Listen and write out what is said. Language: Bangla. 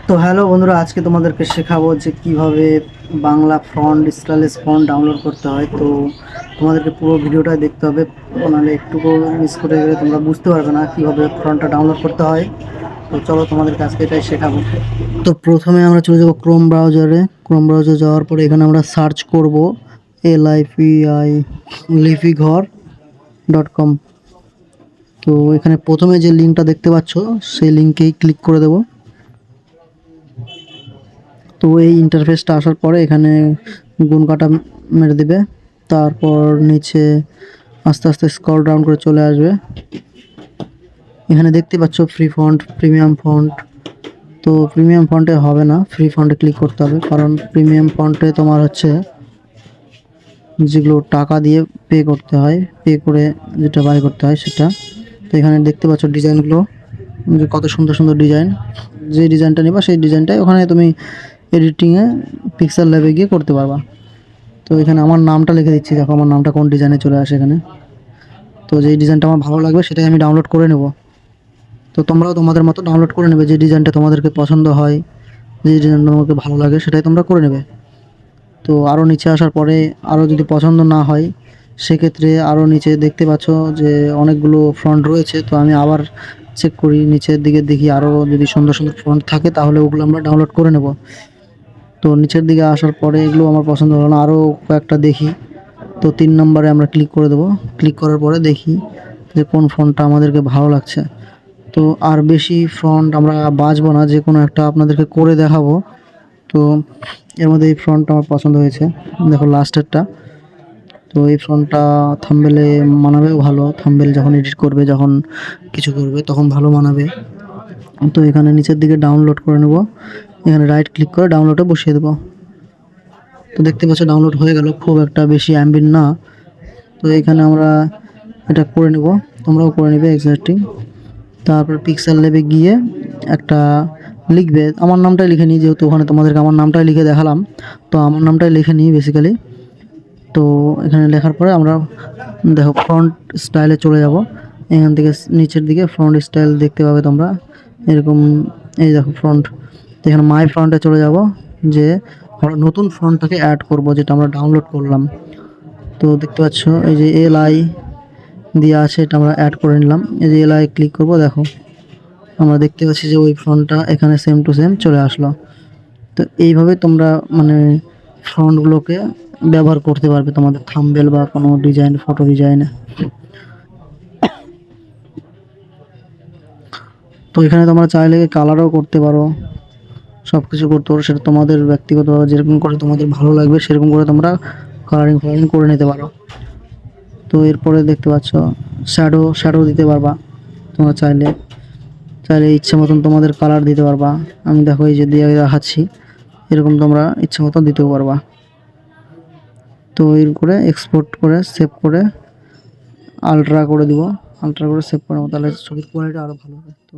তো হ্যালো বন্ধুরা, আজকে তোমাদেরকে শেখাবো যে কিভাবে Bangla font stylish font download করতে হয়। তো তোমাদেরকে পুরো ভিডিওটা দেখতে হবে, নাহলে একটুকু মিস করে গেলে তোমরা বুঝতে পারবে না কিভাবে ফন্টটা ডাউনলোড করতে হয়। তো চলো তোমাদেরকে আজকে এটাই শেখাবো। তো প্রথমে আমরা চলে যাবো ক্রোম ব্রাউজারে। ক্রোম ব্রাউজার যাওয়ার পরে এখানে আমরা সার্চ করব LIFI lifighor.com। তো এখানে প্রথমে যে লিঙ্কটা দেখতে পাচ্ছ সেই লিঙ্কেই ক্লিক করে দেবো। তো এই ইন্টারফেসটা আসার পরে এখানে গুণ কাটা মেরে দেবে, তারপর নিচে আস্তে আস্তে স্ক্রল ডাউন করে চলে আসবে। এখানে দেখতে পাচ্ছ ফ্রি ফন্ট, প্রিমিয়াম ফন্ট। তো প্রিমিয়াম ফন্টে হবে না, ফ্রি ফন্টে ক্লিক করতে হবে, কারণ প্রিমিয়াম ফন্টে তোমার হচ্ছে যেগুলো টাকা দিয়ে পে করতে হয়, পে করে যেটা বাই করতে হয় সেটা। তো এখানে দেখতে পাচ্ছ ডিজাইনগুলো, যে কত সুন্দর সুন্দর ডিজাইন। যে ডিজাইনটা নেবা সেই ডিজাইনটাই ওখানে তুমি এডিটিংয়ে পিক্সেল ল্যাবে গিয়ে করতে পারবা। তো এখানে আমার নামটা লিখে দিচ্ছি, দেখো আমার নামটা কোন ডিজাইনে চলে আসে এখানে। তো যেই ডিজাইনটা আমার ভালো লাগবে সেটাই আমি ডাউনলোড করে নেব। তো তোমরাও তোমাদের মতো ডাউনলোড করে নেবে, যে ডিজাইনটা তোমাদেরকে পছন্দ হয়, যে ডিজাইনটা তোমাকে ভালো লাগে সেটাই তোমরা করে নেবে। তো আরও নিচে আসার পরে আরও যদি পছন্দ না হয় সেক্ষেত্রে আরও নিচে দেখতে পাচ্ছ যে অনেকগুলো ফ্রন্ট রয়েছে। তো আমি আবার চেক করি, নিচের দিকে দেখি আরও যদি সুন্দর সুন্দর ফ্রন্ট থাকে তাহলে ওগুলো আমরা ডাউনলোড করে নেব। তো নিচের দিকে আসার পরে এগুলো আমার পছন্দ হলো না, আরও কয়েকটা দেখি। তো 3 নম্বরে আমরা ক্লিক করে দেবো। ক্লিক করার পরে দেখি যে কোন ফন্টটা আমাদেরকে ভালো লাগছে। তো আর বেশি ফন্ট আমরা বাছবো না, যে কোনো একটা আপনাদেরকে করে দেখাবো। তো এর মধ্যে এই ফন্টটা আমার পছন্দ হয়েছে, দেখো লাস্টেরটা। তো এই ফন্টটা থাম্বনেলে মানাবেও ভালো, থাম্বনেল যখন এডিট করবে, যখন কিছু করবে তখন ভালো মানাবে। তো এখানে নিচের দিকে ডাউনলোড করে নেব, এখানে রাইট ক্লিক করে ডাউনলোডে বসিয়ে দেবো। তো দেখতে পাচ্ছ ডাউনলোড হয়ে গেল, খুব একটা বেশি অ্যাম্বিন না। তো এখানে আমরা এটা করে নেব, তোমরাও করে নেবে এক্স্যাক্টলি। তারপর পিক্সেল ল্যাবে গিয়ে একটা লিখবে, আমার নামটাই লিখে নিই, যেহেতু ওখানে তোমাদেরকে আমার নামটাই লিখে দেখালাম। তো আমার নামটাই লিখে নিই বেসিক্যালি। তো এখানে লেখার পরে আমরা দেখো ফ্রন্ট স্টাইলে চলে যাব। এখান থেকে নিচের দিকে ফ্রন্ট স্টাইল দেখতে পাবে তোমরা এরকম। এই দেখো ফ্রন্ট, এখানে মাই ফ্রন্টে চলে যাব, যে আমরা নতুন ফ্রন্টটাকে অ্যাড করব যেটা আমরা ডাউনলোড করলাম। তো দেখতে পাচ্ছ এই যে LI দেওয়া আছে, এটা আমরা অ্যাড করে নিলাম। এই যে LI ক্লিক করব, দেখো আমরা দেখতে পাচ্ছি যে ওই ফ্রন্টটা এখানে সেম টু সেম চলে আসলো। তো এইভাবে তোমরা মানে ফন্টগুলোকে ব্যবহার করতে পারবে তোমাদের থাম্বনেল বা কোনো ডিজাইন, ফটো ডিজাইনে। তো এখানে তোমরা চাইলে কালারও করতে পারো, সব কিছু করতে পারো, সেটা তোমাদের ব্যক্তিগত, যেরকম করে তোমাদের ভালো লাগবে সেরকম করে তোমরা কালারিং ফালারিং করে নিতে পারো। তো এরপরে দেখতে পাচ্ছ শ্যাডো দিতে পারবা তোমরা চাইলে। চাইলে ইচ্ছে মতন তোমাদের কালার দিতে পারবা। আমি দেখো এই যে দিয়ে দেখাচ্ছি, এরকম তোমরা ইচ্ছে মতন দিতেও পারবা। তো এর করে এক্সপোর্ট করে সেভ করে আলট্রা করে দিব, আলট্রা করে সেভ করে নেবো, তাহলে ছবির কোয়ালিটি আরও ভালো হবে। তো